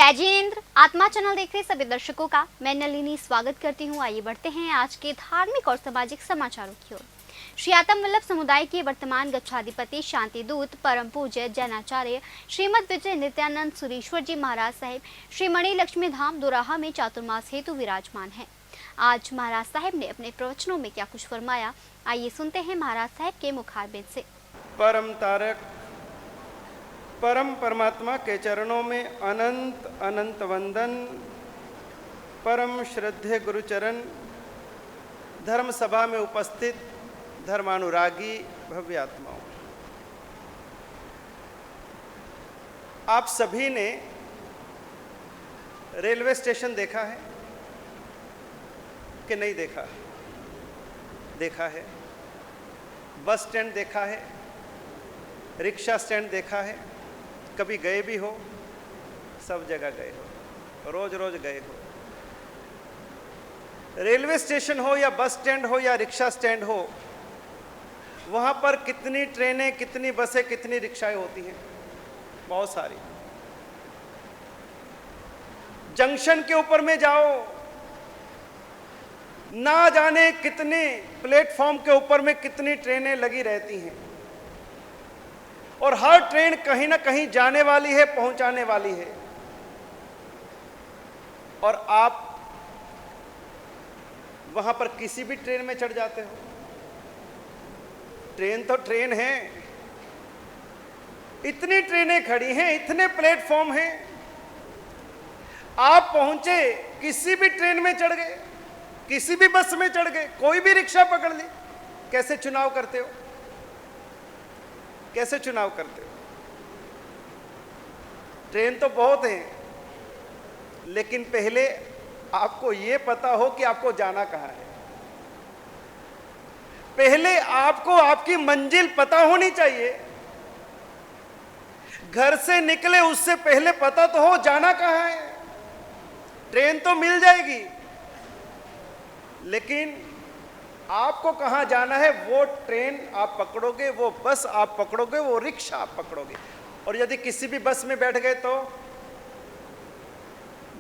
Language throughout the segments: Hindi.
जय जिनेंद्र। आत्मा चैनल देख रहे सभी दर्शकों का मैं नलिनी स्वागत करती हूँ। आइए बढ़ते हैं आज के धार्मिक और सामाजिक समाचारों की ओर। श्री आत्म वल्लभ समुदाय के वर्तमान गच्छाधिपति शांति दूत परम पूज्य जैनाचार्य श्रीमद विजय नित्यानंद सुरेश्वर जी महाराज साहिब श्री मणि लक्ष्मी धाम दोराहा में चातुर्मास हेतु विराजमान है। आज महाराज साहिब ने अपने प्रवचनों में क्या कुछ फरमाया, आइए सुनते हैं महाराज साहिब के मुखारबिंद से। परम तारक परम परमात्मा के चरणों में अनंत अनंत वंदन। परम श्रद्धेय गुरुचरण, धर्म सभा में उपस्थित धर्मानुरागी भव्य आत्माओं, आप सभी ने रेलवे स्टेशन देखा है कि नहीं देखा? देखा है। बस स्टैंड देखा है, रिक्शा स्टैंड देखा है, कभी गए भी हो? सब जगह गए हो, रोज रोज गए हो। रेलवे स्टेशन हो या बस स्टैंड हो या रिक्शा स्टैंड हो, वहाँ पर कितनी ट्रेनें, कितनी बसें, कितनी रिक्शाएं होती हैं? बहुत सारी। जंक्शन के ऊपर में जाओ, ना जाने कितने प्लेटफॉर्म के ऊपर में कितनी ट्रेनें लगी रहती हैं, और हर ट्रेन कहीं ना कहीं जाने वाली है, पहुंचाने वाली है। और आप वहां पर किसी भी ट्रेन में चढ़ जाते हो। ट्रेन तो ट्रेन है, इतनी ट्रेनें खड़ी हैं, इतने प्लेटफॉर्म हैं, आप पहुंचे, किसी भी ट्रेन में चढ़ गए, किसी भी बस में चढ़ गए, कोई भी रिक्शा पकड़ ली। कैसे चुनाव करते हो? कैसे चुनाव करते हो? ट्रेन तो बहुत हैं, लेकिन पहले आपको यह पता हो कि आपको जाना कहां है। पहले आपको आपकी मंजिल पता होनी चाहिए। घर से निकले उससे पहले पता तो हो जाना कहां है। ट्रेन तो मिल जाएगी, लेकिन आपको कहां जाना है, वो ट्रेन आप पकड़ोगे, वो बस आप पकड़ोगे, वो रिक्शा आप पकड़ोगे। और यदि किसी भी बस में बैठ गए तो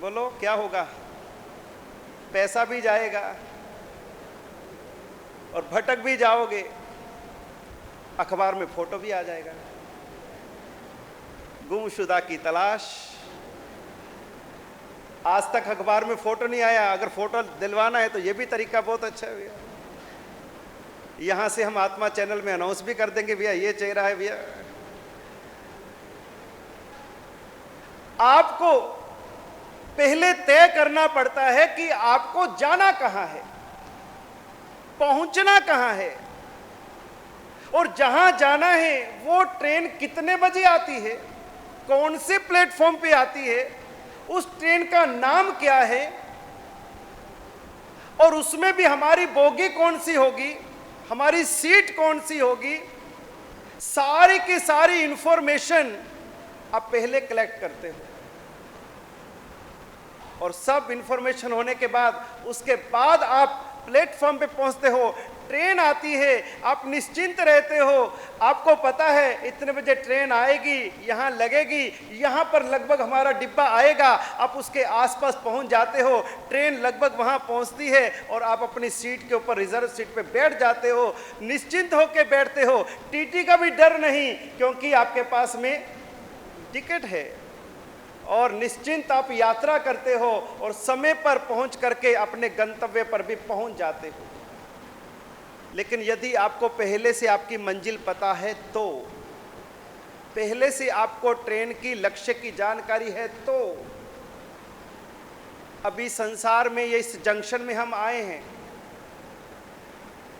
बोलो क्या होगा? पैसा भी जाएगा और भटक भी जाओगे, अखबार में फोटो भी आ जाएगा। गुमशुदा की तलाश। आज तक अखबार में फोटो नहीं आया, अगर फोटो दिलवाना है तो यह भी तरीका बहुत अच्छा है भैया। यहां से हम आत्मा चैनल में अनाउंस भी कर देंगे, भैया ये चेहरा है भैया। आपको पहले तय करना पड़ता है कि आपको जाना कहां है, पहुंचना कहां है, और जहां जाना है वो ट्रेन कितने बजे आती है, कौन से प्लेटफॉर्म पे आती है, उस ट्रेन का नाम क्या है, और उसमें भी हमारी बोगी कौन सी होगी, हमारी सीट कौन सी होगी, सारी की सारी इंफॉर्मेशन आप पहले कलेक्ट करते हो। और सब इंफॉर्मेशन होने के बाद, उसके बाद आप प्लेटफॉर्म पे पहुंचते हो, ट्रेन आती है, आप निश्चिंत रहते हो। आपको पता है इतने बजे ट्रेन आएगी, यहां लगेगी, यहां पर लगभग हमारा डिब्बा आएगा। आप उसके आसपास पहुंच जाते हो, ट्रेन लगभग वहां पहुंचती है और आप अपनी सीट के ऊपर, रिजर्व सीट पे बैठ जाते हो, निश्चिंत होकर बैठते हो। टीटी का भी डर नहीं, क्योंकि आपके पास में टिकट है, और निश्चिंत आप यात्रा करते हो और समय पर पहुंच करके अपने गंतव्य पर भी पहुंच जाते हो। लेकिन यदि आपको पहले से आपकी मंजिल पता है, तो पहले से आपको ट्रेन की लक्ष्य की जानकारी है, तो अभी संसार में ये इस जंक्शन में हम आए हैं,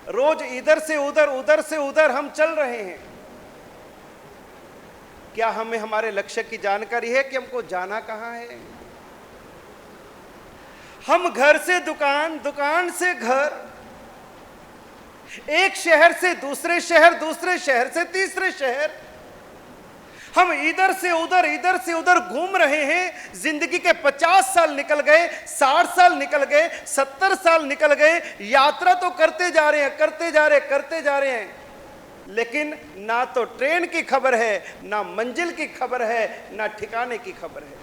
रोज इधर से उधर, उधर से उधर हम चल रहे हैं। क्या हमें हमारे लक्ष्य की जानकारी है कि हमको जाना कहां है? हम घर से दुकान, दुकान से घर, एक शहर से दूसरे शहर, दूसरे शहर से तीसरे शहर, हम इधर से उधर, इधर से उधर घूम रहे हैं। जिंदगी के 50 साल निकल गए, 60 साल निकल गए, 70 साल निकल गए। यात्रा तो करते जा रहे हैं, करते जा रहे हैं, करते जा रहे हैं, लेकिन ना तो ट्रेन की खबर है, ना मंजिल की खबर है, ना ठिकाने की खबर है।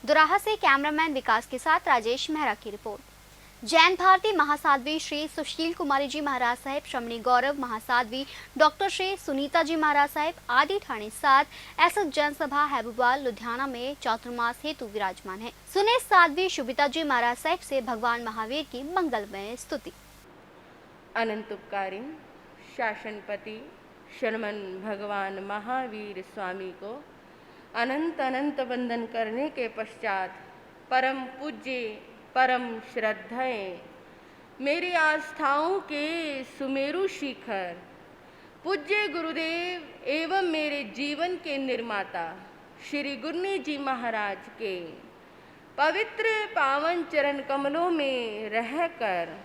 दोराहा से कैमरामैन विकास के साथ राजेश मेहरा की रिपोर्ट। जैन भारती महासाध्वी श्री सुशील कुमारी जी महाराज साहेब, श्रमणी गौरव महासाध्वी डॉक्टर श्री सुनीता जी महाराज साहेब आदि ठाणे 7 एसएस जैन सभा हैबुवाल लुधियाना में चातुर्मास हेतु विराजमान है। सुने साध्वी शुभिता जी महाराज साहेब से भगवान महावीर की मंगलमय स्तुति। अनंतुपकारी शासनपति शर्मन भगवान महावीर स्वामी को अनंत अनंत वंदन करने के पश्चात परम पूज्य परम श्रद्धेय मेरी आस्थाओं के सुमेरु शिखर पूज्य गुरुदेव एवं मेरे जीवन के निर्माता श्री गुरनी जी महाराज के पवित्र पावन चरण कमलों में रहकर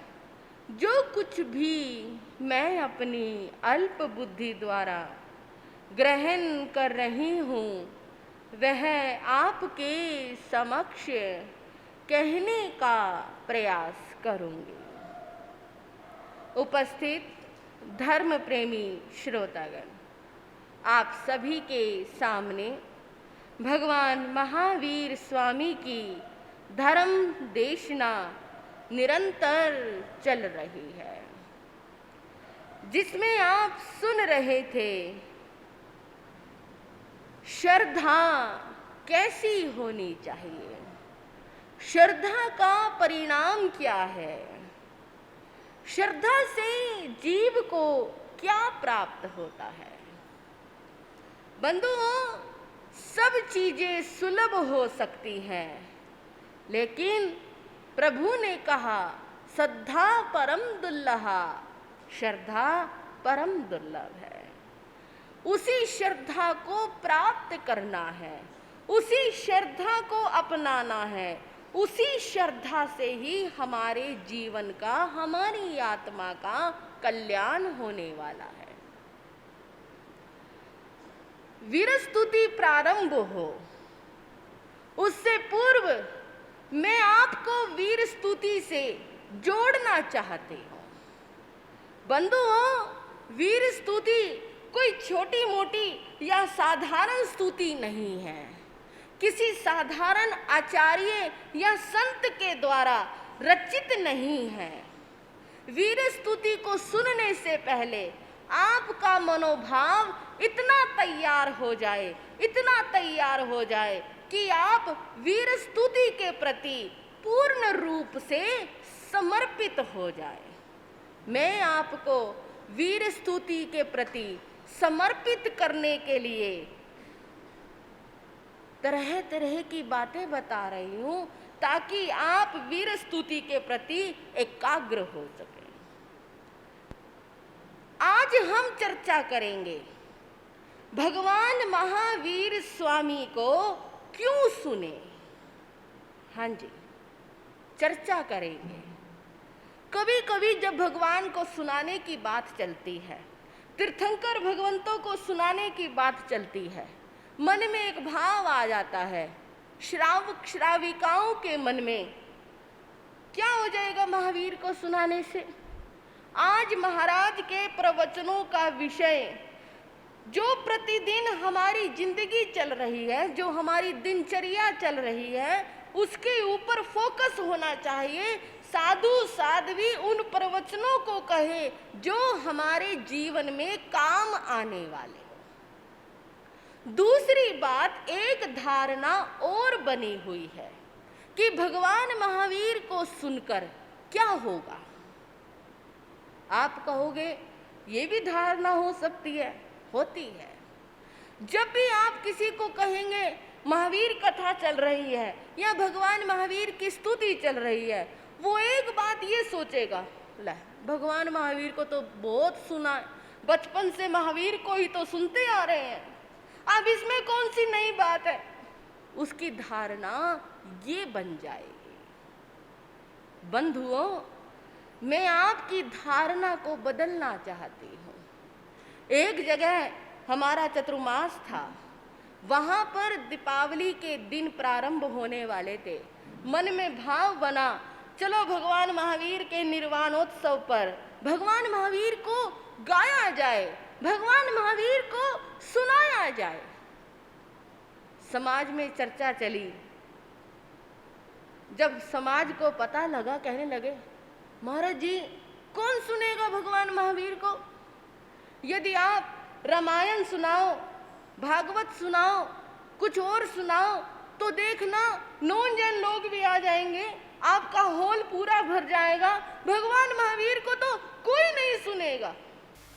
जो कुछ भी मैं अपनी अल्प बुद्धि द्वारा ग्रहण कर रही हूँ वह आपके समक्ष कहने का प्रयास करूंगी। उपस्थित धर्म प्रेमी श्रोतागण, आप सभी के सामने भगवान महावीर स्वामी की धर्म देशना निरंतर चल रही है, जिसमें आप सुन रहे थे श्रद्धा कैसी होनी चाहिए, श्रद्धा का परिणाम क्या है, श्रद्धा से जीव को क्या प्राप्त होता है। बंधुओं, सब चीजें सुलभ हो सकती हैं, लेकिन प्रभु ने कहा श्रद्धा परम दुर्लभा, श्रद्धा परम दुर्लभ है। उसी श्रद्धा को प्राप्त करना है, उसी श्रद्धा को अपनाना है, उसी श्रद्धा से ही हमारे जीवन का, हमारी आत्मा का कल्याण होने वाला है। वीर स्तुति प्रारंभ हो उससे पूर्व मैं आपको वीर स्तुति से जोड़ना चाहती हूँ। बंधुओं, वीर स्तुति कोई छोटी मोटी या साधारण स्तुति नहीं है, किसी साधारण आचार्य या संत के द्वारा रचित नहीं है। वीर स्तुति को सुनने से पहले आपका मनोभाव इतना तैयार हो जाए, इतना तैयार हो जाए कि आप वीर स्तुति के प्रति पूर्ण रूप से समर्पित हो जाए। मैं आपको वीर स्तुति के प्रति समर्पित करने के लिए तरह तरह की बातें बता रही हूँ, ताकि आप वीर स्तुति के प्रति एकाग्र हो सके। आज हम चर्चा करेंगे भगवान महावीर स्वामी को क्यों सुने। हाँ जी, चर्चा करेंगे। कभी कभी जब भगवान को सुनाने की बात चलती है, तीर्थंकर भगवंतों को सुनाने की बात चलती है, मन में एक भाव आ जाता है। श्रावक श्राविकाओं के मन में क्या हो जाएगा महावीर को सुनाने से। आज महाराज के प्रवचनों का विषय जो प्रतिदिन हमारी जिंदगी चल रही है, जो हमारी दिनचर्या चल रही है, उसके ऊपर फोकस होना चाहिए। साधु साध्वी उन प्रवचनों को कहे जो हमारे जीवन में काम आने वाले। दूसरी बात, एक धारणा और बनी हुई है कि भगवान महावीर को सुनकर क्या होगा। आप कहोगे ये भी धारणा हो सकती है, होती है। जब भी आप किसी को कहेंगे महावीर कथा चल रही है या भगवान महावीर की स्तुति चल रही है, वो एक बात ये सोचेगा, ले भगवान महावीर को तो बहुत सुना है, बचपन से महावीर को ही तो सुनते आ रहे हैं, अब इसमें कौन सी नई बात है। उसकी धारणा ये बन जाएगी। बंधुओं, मैं आपकी धारणा को बदलना चाहती हूँ। एक जगह हमारा चतुर्मास था, वहां पर दीपावली के दिन प्रारंभ होने वाले थे। मन में भाव बना, चलो भगवान महावीर के निर्वाणोत्सव पर भगवान महावीर को गाया जाए, भगवान महावीर को सुनाया जाए। समाज में चर्चा चली, जब समाज को पता लगा, कहने लगे, महाराज जी कौन सुनेगा भगवान महावीर को? यदि आप रामायण सुनाओ, भागवत सुनाओ, कुछ और सुनाओ, तो देखना नॉन जैन लोग भी आ जाएंगे, आपका हॉल पूरा भर जाएगा, भगवान महावीर को तो कोई नहीं सुनेगा।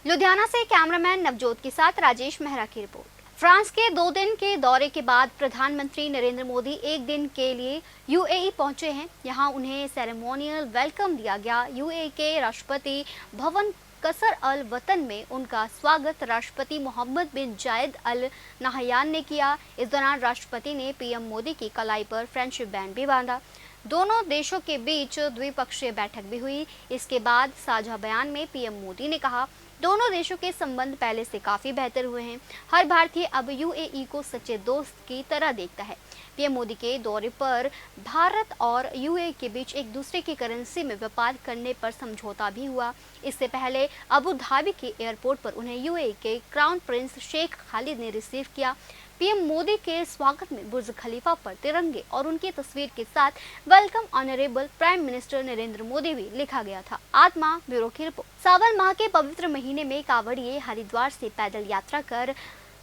लुधियाना से कैमरामैन नवजोत के साथ राजेश मेहरा की रिपोर्ट। फ्रांस के 2 दिन के दौरे के बाद प्रधानमंत्री नरेंद्र मोदी 1 दिन के लिए यूएई पहुंचे हैं। यहां उन्हें सेरेमोनियल वेलकम दिया गया। यूएई के राष्ट्रपति भवन कसर अल वतन में उनका स्वागत राष्ट्रपति मोहम्मद बिन जायद अल नहयान ने किया। इस दौरान राष्ट्रपति ने पीएम मोदी की कलाई पर फ्रेंडशिप बैंड भी बांधा। दोनों देशों के बीच द्विपक्षीय बैठक भी हुई। इसके बाद साझा बयान में पीएम मोदी ने कहा, दोनों देशों के संबंध पहले से काफी बेहतर हुए हैं। हर भारतीय अब यूएई को सच्चे दोस्त की तरह देखता है। पीएम मोदी के दौरे पर भारत और यूएई के बीच एक दूसरे की करेंसी में व्यापार करने पर समझौता भी हुआ। इससे पहले अबू धाबी के एयरपोर्ट पर उन्हें यूएई के क्राउन प्रिंस शेख खालिद ने रिसीव किया। पीएम मोदी के स्वागत में बुर्ज खलीफा पर तिरंगे और उनकी तस्वीर के साथ welcome honourable prime minister Narendra Modi भी लिखा गया था। आत्मा ब्यूरो की रिपोर्ट। सावन माह के पवित्र महीने में कांवड़िए हरिद्वार से पैदल यात्रा कर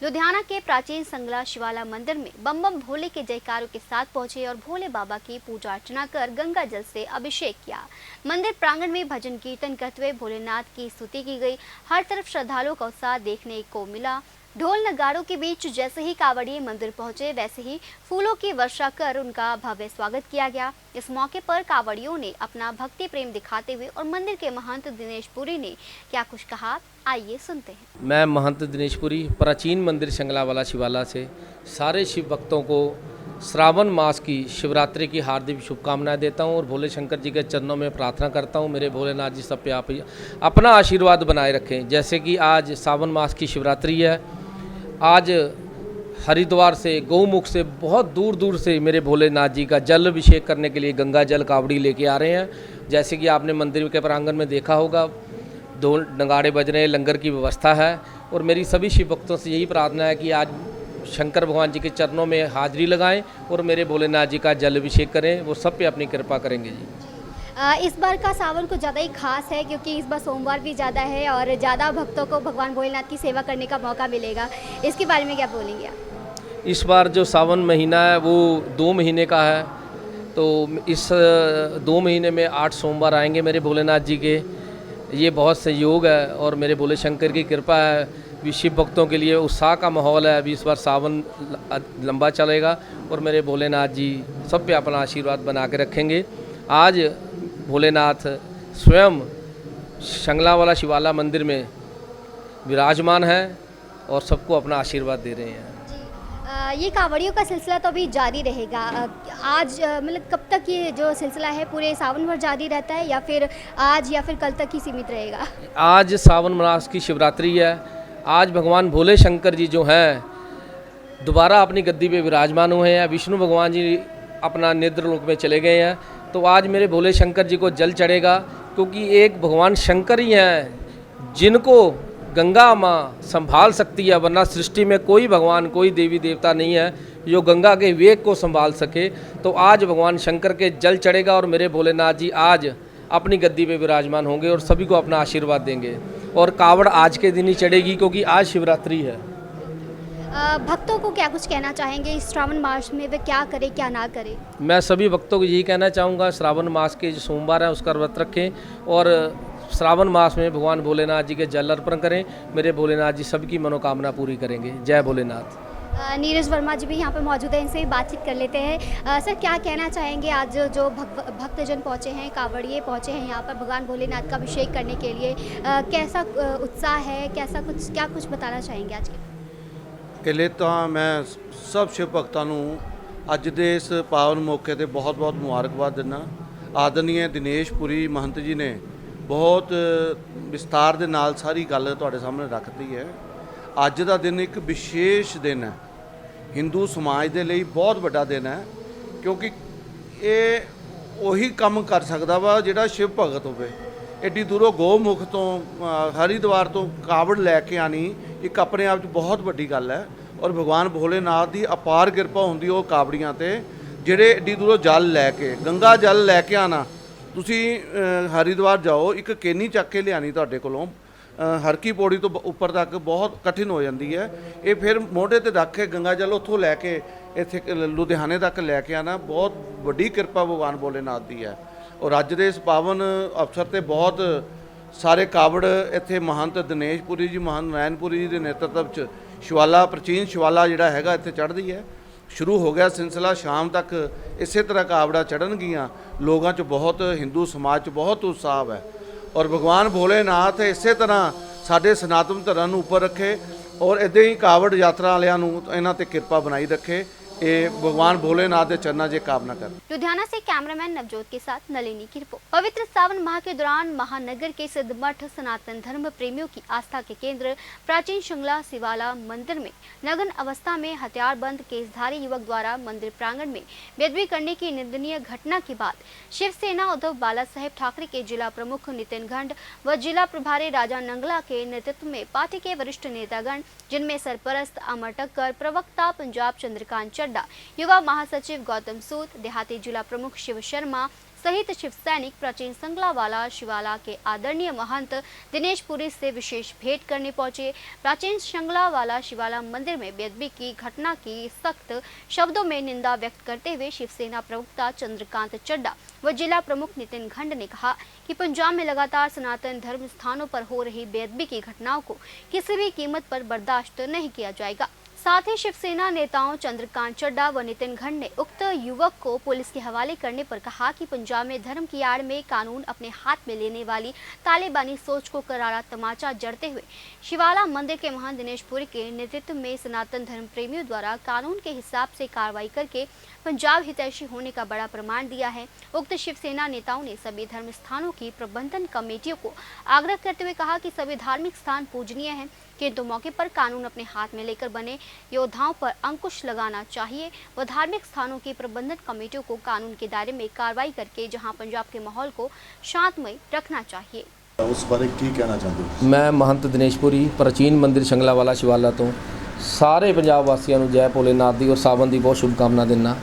लुधियाना के प्राचीन संगला शिवाला मंदिर में बम बम भोले के जयकारों के साथ पहुंचे और भोले बाबा की पूजा अर्चना कर गंगा जल से अभिषेक किया। मंदिर प्रांगण में भजन कीर्तन करते हुए भोलेनाथ की स्तुति की गई। हर तरफ श्रद्धालुओं का उत्साह देखने को मिला। ढोल नगाड़ों के बीच जैसे ही कांवड़िए मंदिर पहुंचे, वैसे ही फूलों की वर्षा कर उनका भव्य स्वागत किया गया। इस मौके पर कांवड़ियों ने अपना भक्ति प्रेम दिखाते हुए और मंदिर के महंत दिनेश पुरी ने क्या कुछ कहा, आइए सुनते हैं। मैं महंत दिनेश पुरी, प्राचीन मंदिर शंगलावाला शिवाला से सारे शिव भक्तों को श्रावण मास की शिवरात्रि की हार्दिक शुभकामनाएं देता हूं और भोले शंकर जी के चरणों में प्रार्थना करता हूं, मेरे भोलेनाथ जी सब पे आप अपना आशीर्वाद बनाए रखें। जैसे कि आज सावन मास की शिवरात्रि है, आज हरिद्वार से, गौमुख से, बहुत दूर दूर से मेरे भोलेनाथ जी का जल अभिषेक करने के लिए गंगा जल कावड़ी लेके आ रहे हैं। जैसे कि आपने मंदिर के प्रांगण में देखा होगा, ढोल नगाड़े बज रहे हैं, लंगर की व्यवस्था है। और मेरी सभी शिव भक्तों से यही प्रार्थना है कि आज शंकर भगवान जी के चरणों में हाजिरी लगाएं और मेरे भोलेनाथ जी का जल अभिषेक करें, वो सब पे अपनी कृपा करेंगे जी। इस बार का सावन कुछ ज़्यादा ही खास है क्योंकि इस बार सोमवार भी ज़्यादा है और ज़्यादा भक्तों को भगवान भोलेनाथ की सेवा करने का मौका मिलेगा। इसके बारे में क्या बोलेंगे आप? इस बार जो सावन महीना है वो 2 महीने का है, तो इस 2 महीने में 8 सोमवार आएंगे मेरे भोलेनाथ जी के। ये बहुत सहयोग है और मेरे भोले शंकर की कृपा है। भी शिव भक्तों के लिए उत्साह का माहौल है। अभी इस बार सावन लंबा चलेगा और मेरे भोलेनाथ जी सब पे अपना आशीर्वाद बना के रखेंगे। आज भोलेनाथ स्वयं शंगलावाला शिवाला मंदिर में विराजमान है और सबको अपना आशीर्वाद दे रहे हैं। ये कांवड़ियों का सिलसिला तो अभी जारी रहेगा। आज मतलब कब तक ये जो सिलसिला है पूरे सावन भर जारी रहता है या फिर आज या फिर कल तक ही सीमित रहेगा? आज सावन मास की शिवरात्रि है। आज भगवान भोले शंकर जी जो हैं दोबारा अपनी गद्दी पे विराजमान हुए हैं। विष्णु भगवान जी अपना निद्र लोक में चले गए हैं, तो आज मेरे भोले शंकर जी को जल चढ़ेगा, क्योंकि एक भगवान शंकर ही हैं जिनको गंगा माँ संभाल सकती है, वरना सृष्टि में कोई भगवान, कोई देवी देवता नहीं है जो गंगा के वेग को संभाल सके। तो आज भगवान शंकर के जल चढ़ेगा और मेरे भोलेनाथ जी आज अपनी गद्दी पे विराजमान होंगे और सभी को अपना आशीर्वाद देंगे। और कावड़ आज के दिन ही चढ़ेगी क्योंकि आज शिवरात्रि है। भक्तों को क्या कुछ कहना चाहेंगे इस श्रावण मास में, वे क्या करें क्या ना करें? मैं सभी भक्तों को यही कहना चाहूँगा, श्रावण मास के जो सोमवार है उसका व्रत रखें और श्रावण मास में भगवान भोलेनाथ जी के जल अर्पण करें। मेरे भोलेनाथ जी सबकी मनोकामना पूरी करेंगे। जय भोलेनाथ। नीरज वर्मा जी भी यहाँ पर मौजूद हैं, इनसे भी बातचीत कर लेते हैं। सर, क्या कहना चाहेंगे, आज जो भक्तजन पहुँचे हैं, कांवड़िए पहुँचे हैं यहाँ पर भगवान भोलेनाथ का अभिषेक करने के लिए, कैसा उत्साह है, कैसा कुछ, क्या कुछ बताना चाहेंगे आज के? ਪਹਿਲੇ ਤਾਂ ਮੈਂ ਸਭ ਸ਼ਿਵ ਭਗਤਾਂ ਨੂੰ ਅੱਜ ਦੇ ਇਸ ਪਾਵਨ ਮੌਕੇ ਤੇ ਬਹੁਤ-ਬਹੁਤ ਮੁਬਾਰਕਬਾਦ ਦਿੰਦਾ। ਆਦਰਨੀय ਦਿਨੇਸ਼ ਪੁਰੀ ਮਹੰਤ ਜੀ ਨੇ ਬਹੁਤ ਵਿਸਤਾਰ ਦੇ ਨਾਲ ਸਾਰੀ ਗੱਲ ਤੁਹਾਡੇ ਸਾਹਮਣੇ ਰੱਖਤੀ ਹੈ। ਅੱਜ ਦਾ ਦਿਨ ਇੱਕ ਵਿਸ਼ੇਸ਼ ਦਿਨ ਹੈ, ਹਿੰਦੂ ਸਮਾਜ ਦੇ ਲਈ ਬਹੁਤ ਵੱਡਾ ਦਿਨ ਹੈ, ਕਿਉਂਕਿ ਇਹ ਉਹੀ ਕੰਮ ਕਰ ਸਕਦਾ ਵਾ ਜਿਹੜਾ ਸ਼ਿਵ ਭਗਤ ਹੋਵੇ। ਐਡੀ ਦੂਰੋਂ ਗੋਮੁਖ ਤੋਂ ਹਰਿਦੁਆਰ ਤੋਂ ਕਾਵੜ ਲੈ ਕੇ ਆਣੀ ਇੱਕ ਆਪਣੇ ਆਪ 'ਚ ਬਹੁਤ ਵੱਡੀ ਗੱਲ ਹੈ। ਔਰ ਭਗਵਾਨ ਭੋਲੇਨਾਥ ਦੀ ਅਪਾਰ ਕਿਰਪਾ ਹੁੰਦੀ ਉਹ ਕਾਵੜੀਆਂ 'ਤੇ ਜਿਹੜੇ ਏਡੀ ਦੂਰੋਂ ਜਲ ਲੈ ਕੇ ਗੰਗਾ ਜਲ ਲੈ ਕੇ ਆਣਾ, ਤੁਸੀਂ ਹਰਿਦੁਆਰ ਜਾਓ, ਇੱਕ ਕੇਨੀ ਚੱਕ ਕੇ ਲਿਆਣੀ ਤੁਹਾਡੇ ਕੋਲੋਂ ਹਰ ਕੀ ਪੌੜੀ ਤੋਂ ਉੱਪਰ ਤੱਕ ਬਹੁਤ ਕਠਿਨ ਹੋ ਜਾਂਦੀ ਹੈ। ਇਹ ਫਿਰ ਮੋਢੇ ਤੇ ਰੱਖ ਕੇ ਗੰਗਾ ਜਲ ਉੱਥੋਂ ਲੈ ਕੇ ਇੱਥੇ ਲੁਧਿਆਣੇ ਤੱਕ ਲੈ ਕੇ ਆਣਾ ਬਹੁਤ ਵੱਡੀ ਕਿਰਪਾ ਭਗਵਾਨ ਭੋਲੇਨਾਥ ਦੀ ਹੈ। ਔਰ ਅੱਜ ਦੇ ਇਸ ਪਾਵਨ ਅਵਸਰ ਤੇ ਬਹੁਤ ਸਾਰੇ ਕਾਵੜ ਇੱਥੇ ਮਹੰਤ ਦਿਨੇਸ਼ਪੁਰੀ ਜੀ, ਮਹੰਤ ਨੈਣਪੁਰੀ ਜੀ ਦੇ ਨੇਤਰਤਵ 'ਚ ਸ਼ਿਵਾਲਾ, ਪ੍ਰਾਚੀਨ ਸ਼ਿਵਾਲਾ ਜਿਹੜਾ ਹੈਗਾ ਇੱਥੇ ਚੜ੍ਹਦੀ ਹੈ। ਸ਼ੁਰੂ ਹੋ ਗਿਆ ਸਿਲਸਿਲਾ, ਸ਼ਾਮ ਤੱਕ ਇਸੇ ਤਰ੍ਹਾਂ ਕਾਵੜਾ ਚੜ੍ਹਨਗੀਆਂ। ਲੋਕਾਂ 'ਚ ਬਹੁਤ, ਹਿੰਦੂ ਸਮਾਜ 'ਚ ਬਹੁਤ ਉਤਸ਼ਾਹ ਹੈ। ਔਰ ਭਗਵਾਨ ਭੋਲੇਨਾਥ ਇਸੇ ਤਰ੍ਹਾਂ ਸਾਡੇ ਸਨਾਤਨ ਧਰਮ ਨੂੰ ਉੱਪਰ ਰੱਖੇ ਔਰ ਇੱਦਾਂ ਹੀ ਕਾਵੜ ਯਾਤਰਾ ਵਾਲਿਆਂ ਨੂੰ ਇਹਨਾਂ ਤੇ ਕਿਰਪਾ ਬਣਾਈ ਰੱਖੇ। ये भगवान भोलेनाथ के चरणों से कामना कर। लुधियाना से कैमरामैन नवजोत के साथ नलिनी की रिपोर्ट। पवित्र सावन माह के दौरान महानगर के सिद्ध मठ सनातन धर्म प्रेमियों की आस्था के केंद्र प्राचीन शिंगला शिवाला मंदिर में नग्न अवस्था में हथियारबंद केसधारी युवक द्वारा मंदिर प्रांगण में बेदबी करने की निंदनीय घटना के बाद शिवसेना उद्धव बाला साहेब ठाकरे के जिला प्रमुख नितिन घंड व जिला प्रभारी राजा नंगला के नेतृत्व में पार्टी के वरिष्ठ नेतागण, जिनमें सरपरस्त अमर टक्कर, प्रवक्ता पंजाब चंद्रकांत चड्डा, युवा महासचिव गौतम सूद, देहाती जिला प्रमुख शिव शर्मा सहित शिव सैनिक प्राचीन संगलावाला शिवाला के आदरणीय महंत दिनेशपुरी से विशेष भेंट करने पहुंचे। प्राचीन संगलावाला शिवाला मंदिर में बेदबी की घटना की सख्त शब्दों में निंदा व्यक्त करते हुए शिवसेना प्रवक्ता चंद्रकांत चड्डा व जिला प्रमुख नितिन घंड ने कहा कि पंजाब में लगातार सनातन धर्म स्थानों पर हो रही बेदबी की घटनाओं को किसी भी कीमत पर बर्दाश्त नहीं किया जाएगा। साथ ही शिवसेना नेताओं चंद्रकांत चड्डा व नितिन घंड ने उक्त युवक को पुलिस के हवाले करने पर कहा कि पंजाब में धर्म की आड़ में कानून अपने हाथ में लेने वाली तालिबानी सोच को करारा तमाचा जड़ते हुए शिवाला मंदिर के महंत दिनेशपुरी के नेतृत्व में सनातन धर्म प्रेमियों द्वारा कानून के हिसाब से कार्रवाई करके पंजाब हितैषी होने का बड़ा प्रमाण दिया है। उक्त शिवसेना नेताओं ने सभी धर्म स्थानों की प्रबंधन कमेटियों को आग्रह करते हुए कहा कि सभी धार्मिक स्थान पूजनीय हैं, किंतु मौके पर कानून अपने हाथ में लेकर बने योद्धाओं पर अंकुश लगाना चाहिए व धार्मिक स्थानों की प्रबंधन कमेटियों को कानून के दायरे में कार्रवाई करके जहां पंजाब के माहौल को शांतमय रखना चाहिए। उस बारे की कहना चाहते हो? मैं महंत दिनेशपुरी प्राचीन मंदिर शंगलावाला शिवाला तो ਸਾਰੇ ਪੰਜਾਬ ਵਾਸੀਆਂ ਨੂੰ ਜੈ ਭੋਲੇਨਾਥ ਦੀ ਔਰ ਸਾਵਨ ਦੀ ਬਹੁਤ ਸ਼ੁਭਕਾਮਨਾ ਦਿੰਦਾ।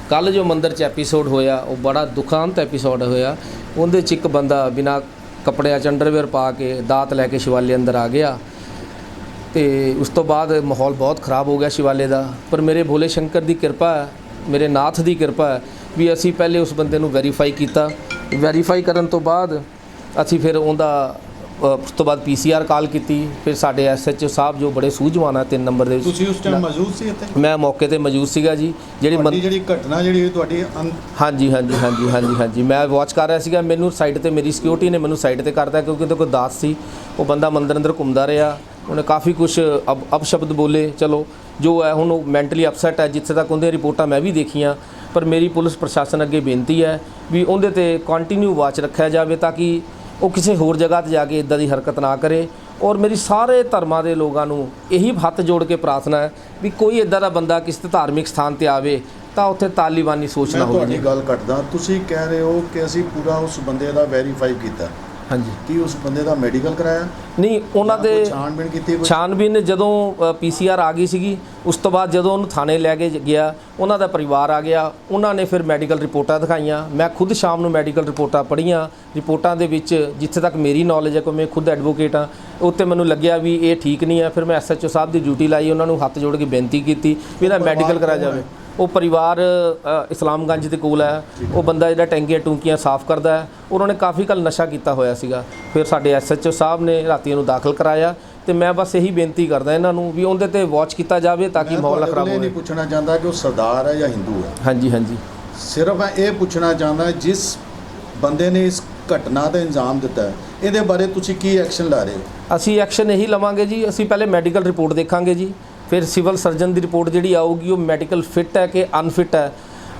ਕੱਲ ਜੋ ਮੰਦਿਰ 'ਚ ਐਪੀਸੋਡ ਹੋਇਆ ਉਹ ਬੜਾ ਦੁਖਾਂਤ ਐਪੀਸੋਡ ਹੋਇਆ। ਉਹਦੇ 'ਚ ਇੱਕ ਬੰਦਾ ਬਿਨਾਂ ਕੱਪੜਿਆਂ 'ਚ ਅੰਡਰਵੇਅਰ ਪਾ ਕੇ ਦਾਤ ਲੈ ਕੇ ਸ਼ਿਵਾਲੇ ਅੰਦਰ ਆ ਗਿਆ ਤੇ ਉਸ ਤੋਂ ਬਾਅਦ ਮਾਹੌਲ ਬਹੁਤ ਖਰਾਬ ਹੋ ਗਿਆ ਸ਼ਿਵਾਲੇ ਦਾ। ਪਰ ਮੇਰੇ ਭੋਲੇ ਸ਼ੰਕਰ ਦੀ ਕਿਰਪਾ ਹੈ, ਮੇਰੇ ਨਾਥ ਦੀ ਕਿਰਪਾ ਹੈ ਵੀ ਅਸੀਂ ਪਹਿਲੇ ਉਸ ਬੰਦੇ ਨੂੰ ਵੈਰੀਫਾਈ ਕੀਤਾ। ਵੈਰੀਫਾਈ ਕਰਨ ਤੋਂ ਬਾਅਦ ਅਸੀਂ ਫਿਰ ਉਹਦਾ ਉਸ ਤੋਂ ਬਾਅਦ ਪੀਸੀਆਰ ਕਾਲ ਕੀਤੀ। ਫਿਰ ਸਾਡੇ ਐਸਐਚਓ ਸਾਹਿਬ ਜੋ ਬੜੇ ਸੂਝਵਾਨ ਆ 3 ਨੰਬਰ ਦੇ ਵਿੱਚ। ਤੁਸੀਂ ਉਸ ਟਾਈਮ ਮੌਜੂਦ ਸੀ ਇੱਥੇ? ਮੈਂ ਮੌਕੇ ਤੇ ਮੌਜੂਦ ਸੀਗਾ ਜੀ। ਜਿਹੜੀ ਘਟਨਾ ਜਿਹੜੀ ਤੁਹਾਡੀ ਹਾਂਜੀ ਮੈਂ ਵਾਚ ਕਰ ਰਿਹਾ ਸੀਗਾ। ਮੈਨੂੰ ਸਾਈਡ ਤੇ ਮੇਰੀ ਸਿਕਿਉਰਿਟੀ ਨੇ ਮੈਨੂੰ ਸਾਈਡ ਤੇ ਕਰਤਾ ਕਿਉਂਕਿ ਉਹਦੇ ਕੋਲ ਦਾਤ ਸੀ। ਉਹ ਬੰਦਾ ਮੰਦਰ ਅੰਦਰ ਘੁੰਮਦਾ ਰਿਹਾ, ਉਹਨੇ ਕਾਫੀ ਕੁਝ ਅਪਸ਼ਬਦ ਬੋਲੇ। ਚਲੋ ਜੋ ਹੈ ਹੁਣ ਉਹ ਮੈਂਟਲੀ ਅਪਸੈਟ ਹੈ। ਜਿੱਥੇ ਤੱਕ ਉਹਦੇ ਰਿਪੋਰਟਾਂ ਮੈਂ ਵੀ ਦੇਖੀਆਂ, ਪਰ ਮੇਰੀ ਪੁਲਿਸ ਪ੍ਰਸ਼ਾਸਨ ਅੱਗੇ ਬੇਨਤੀ ਹੈ ਵੀ ਉਹਦੇ ਤੇ ਕੰਟੀਨਿਊ ਵਾਚ ਰੱਖਿਆ ਜਾਵੇ ਤਾਂ ਕਿ ਉਹ ਕਿਸੇ ਹੋਰ ਜਗ੍ਹਾ ਤੇ ਜਾ ਕੇ ਇਦਾਂ ਦੀ ਹਰਕਤ ਨਾ ਕਰੇ। ਔਰ ਮੇਰੀ ਸਾਰੇ ਧਰਮਾਂ ਦੇ ਲੋਕਾਂ ਨੂੰ ਇਹੀ ਹੱਥ ਜੋੜ ਕੇ ਪ੍ਰਾਰਥਨਾ ਹੈ ਵੀ ਕੋਈ ਇਦਾਂ ਦਾ ਬੰਦਾ ਕਿਸੇ ਧਾਰਮਿਕ ਸਥਾਨ ਤੇ ਆਵੇ ਤਾਂ ਉੱਥੇ ਤਾਲਿਬਾਨੀ ਸੋਚ ਨਾ ਹੋਵੇ। ਤੁਹਾਡੀ ਗੱਲ ਕੱਟਦਾ, ਤੁਸੀਂ ਕਹਿ ਰਹੇ ਹੋ ਕਿ ਅਸੀਂ ਪੂਰਾ ਉਸ ਬੰਦੇ ਦਾ ਵੈਰੀਫਾਈ ਕੀਤਾ। ਹਾਂਜੀ, ਕੀ ਉਸ ਬੰਦੇ ਦਾ ਮੈਡੀਕਲ ਕਰਾਇਆ? ਨਹੀਂ, ਉਹਨਾਂ ਦੇ ਛਾਣਬੀਣ ਕੀਤੀ। ਛਾਣਬੀਣ ਜਦੋਂ ਪੀਸੀਆਰ ਆ ਗਈ ਸੀਗੀ, ਉਸ ਤੋਂ ਬਾਅਦ ਜਦੋਂ ਉਹਨੂੰ ਥਾਣੇ ਲੈ ਕੇ ਗਿਆ, ਉਹਨਾਂ ਦਾ ਪਰਿਵਾਰ ਆ ਗਿਆ, ਉਹਨਾਂ ਨੇ ਫਿਰ ਮੈਡੀਕਲ ਰਿਪੋਰਟਾਂ ਦਿਖਾਈਆਂ। ਮੈਂ ਖੁਦ ਸ਼ਾਮ ਨੂੰ ਮੈਡੀਕਲ ਰਿਪੋਰਟਾਂ ਪੜ੍ਹੀਆਂ। ਰਿਪੋਰਟਾਂ ਦੇ ਵਿੱਚ ਜਿੱਥੇ ਤੱਕ ਮੇਰੀ ਨੌਲੇਜ ਹੈ, ਕੋਈ ਮੈਂ ਖੁਦ ਐਡਵੋਕੇਟ ਹਾਂ, ਉੱਤੇ ਮੈਨੂੰ ਲੱਗਿਆ ਵੀ ਇਹ ਠੀਕ ਨਹੀਂ ਹੈ। ਫਿਰ ਮੈਂ ਐਸਐਚਓ ਸਾਹਿਬ ਦੀ ਡਿਊਟੀ ਲਾਈ, ਉਹਨਾਂ ਨੂੰ ਹੱਥ ਜੋੜ ਕੇ ਬੇਨਤੀ ਕੀਤੀ ਵੀ ਇਹਦਾ ਮੈਡੀਕਲ ਕਰਾਇਆ ਜਾਵੇ। ਉਹ ਪਰਿਵਾਰ ਇਸਲਾਮਗੰਜ ਦੇ ਕੋਲ ਹੈ। ਉਹ ਬੰਦਾ ਜਿਹੜਾ ਟੈਂਕੀਆਂ ਟੂੰਕੀਆਂ ਸਾਫ਼ ਕਰਦਾ ਹੈ, ਉਹਨਾਂ ਨੇ ਕਾਫੀ ਕੱਲ ਨਸ਼ਾ ਕੀਤਾ ਹੋਇਆ ਸੀਗਾ। ਫਿਰ ਸਾਡੇ ਐਸਐਚਓ ਸਾਹਿਬ ਨੇ ਰਾਤੀ ਉਹਨੂੰ ਦਾਖਲ ਕਰਾਇਆ ਤੇ ਮੈਂ ਬਸ ਇਹੀ ਬੇਨਤੀ ਕਰਦਾ ਇਹਨਾਂ ਨੂੰ ਵੀ ਉਹਦੇ ਤੇ ਵਾਚ ਕੀਤਾ ਜਾਵੇ ਤਾਂ ਕਿ ਮਾਹੌਲ ਖਰਾਬ ਹੋਵੇ। ਮੈਂ ਨਹੀਂ ਪੁੱਛਣਾ ਚਾਹੁੰਦਾ ਕਿ ਉਹ ਸਰਦਾਰ ਹੈ ਜਾਂ ਹਿੰਦੂ ਹੈ। ਹਾਂਜੀ ਸਿਰਫ ਮੈਂ ਇਹ ਪੁੱਛਣਾ ਚਾਹੁੰਦਾ ਜਿਸ ਬੰਦੇ ਨੇ ਇਸ ਘਟਨਾ ਦਾ ਇੰਜਾਮ ਦਿੱਤਾ ਹੈ, ਇਹਦੇ ਬਾਰੇ ਤੁਸੀਂ ਕੀ ਐਕਸ਼ਨ ਲਾ ਰਹੇ ਹੋ? ਅਸੀਂ ਐਕਸ਼ਨ ਇਹੀ ਲਵਾਂਗੇ ਜੀ। ਅਸੀਂ ਪਹਿਲੇ ਮੈਡੀਕਲ ਰਿਪੋਰਟ ਦੇਖਾਂਗੇ ਜੀ, ਫਿਰ ਸਿਵਲ ਸਰਜਨ ਦੀ ਰਿਪੋਰਟ ਜਿਹੜੀ ਆਊਗੀ ਉਹ ਮੈਡੀਕਲ ਫਿੱਟ ਹੈ ਕਿ ਅਨਫਿੱਟ ਹੈ।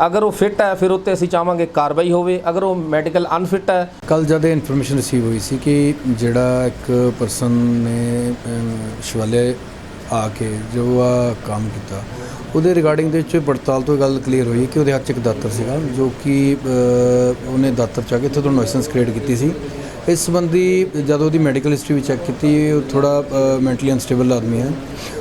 ਅਗਰ ਉਹ ਫਿੱਟ ਹੈ ਫਿਰ ਉੱਤੇ ਅਸੀਂ ਚਾਹਾਂਗੇ ਕਾਰਵਾਈ ਹੋਵੇ। ਅਗਰ ਉਹ ਮੈਡੀਕਲ ਅਨਫਿੱਟ ਹੈ। ਕੱਲ੍ਹ ਜਦ ਇਨਫੋਰਮੇਸ਼ਨ ਰਿਸੀਵ ਹੋਈ ਸੀ ਕਿ ਜਿਹੜਾ ਇੱਕ ਪਰਸਨ ਨੇ ਸ਼ਿਵਾਲੇ ਆ ਕੇ ਜੋ ਆ ਕੰਮ ਕੀਤਾ, ਉਹਦੇ ਰਿਗਾਰਡਿੰਗ ਦੇ ਵਿੱਚ ਪੜਤਾਲ ਤੋਂ ਗੱਲ ਕਲੀਅਰ ਹੋਈ ਕਿ ਉਹਦੇ ਹੱਥ 'ਚ ਇੱਕ ਦਾਤਰ ਸੀਗਾ ਜੋ ਕਿ ਉਹਨੇ ਦਾਤਰ ਚਾ ਕੇ ਇੱਥੇ ਤੋਂ ਨੋਇਸੈਂਸ ਕ੍ਰੀਏਟ ਕੀਤੀ ਸੀ। ਇਸ ਸੰਬੰਧੀ ਜਦੋਂ ਉਹਦੀ ਮੈਡੀਕਲ ਹਿਸਟਰੀ ਵੀ ਚੈੱਕ ਕੀਤੀ, ਉਹ ਥੋੜ੍ਹਾ ਮੈਂਟਲੀ ਅਨਸਟੇਬਲ ਆਦਮੀ ਹੈ।